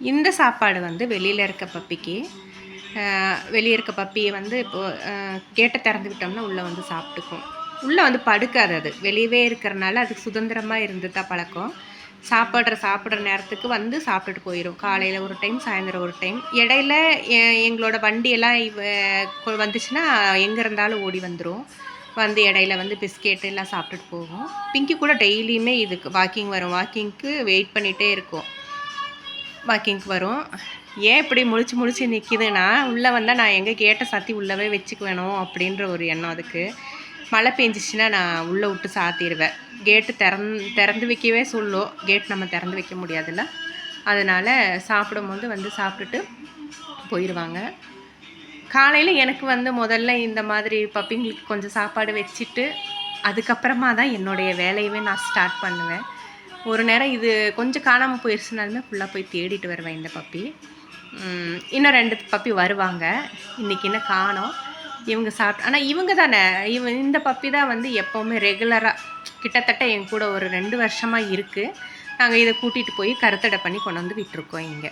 இந்த சாப்பாடு வந்து வெளியில் இருக்க பப்பிக்கு, வெளியே இருக்க பப்பியை வந்து இப்போது கேட்டை திறந்து விட்டோம்னா உள்ளே வந்து சாப்பிட்டுக்கும். உள்ளே வந்து படுக்காது, அது வெளியவே இருக்கிறனால அதுக்கு சுதந்திரமாக இருந்து தான் பழக்கம். சாப்பிட்ற நேரத்துக்கு வந்து சாப்பிட்டுட்டு போயிடும். காலையில் ஒரு டைம், சாயந்தரம் ஒரு டைம். இடையில எங்களோட வண்டியெல்லாம் வந்துச்சுன்னா எங்கே இருந்தாலும் ஓடி வந்துடும். வந்து இடையில வந்து பிஸ்கெட்டு எல்லாம் சாப்பிட்டுட்டு போகும். பிங்கி கூட டெய்லியுமே இதுக்கு வாக்கிங் வரும். வாக்கிங்க்கு வெயிட் பண்ணிகிட்டே இருக்கும். வாக்கிங்க்கு வரும். ஏன் இப்படி முழிச்சு நிற்கிதுன்னா, உள்ளே வந்தால் நான் எங்கே கேட்டை சாத்தி உள்ளவே வச்சுக்குவேணும் அப்படின்ற ஒரு எண்ணம் அதுக்கு. மழை பெஞ்சிச்சின்னா நான் உள்ளே விட்டு சாத்திடுவேன். கேட்டு திறந்து வைக்கவே சொல்லும். கேட் நம்ம திறந்து வைக்க முடியாதுல்ல, அதனால் சாப்பிடும்போது வந்து சாப்பிட்டுட்டு போயிடுவாங்க. காலையில் எனக்கு வந்து முதல்ல இந்த மாதிரி பப்பிங்களுக்கு கொஞ்சம் சாப்பாடு வச்சுட்டு அதுக்கப்புறமா தான் என்னுடைய வேலையவே நான் ஸ்டார்ட் பண்ணுவேன். ஒரு நேரம் இது கொஞ்சம் காணாமல் போயிடுச்சுனாலுமே ஃபுல்லாக போய் தேடிட்டு வருவேன் இந்த பப்பி. இன்னும் 2 பப்பி வருவாங்க. இன்றைக்கி இன்னும் காணோம். இவங்க ஆனால் இவங்க தானே இந்த பப்பி தான் வந்து எப்போவுமே ரெகுலராக கிட்டத்தட்ட என் கூட ஒரு 2 வருஷமாக இருக்குது. நாங்கள் இதை கூட்டிகிட்டு போய் கருத்தடை பண்ணி கொண்டு வந்து விட்டுருக்கோம் இங்கே.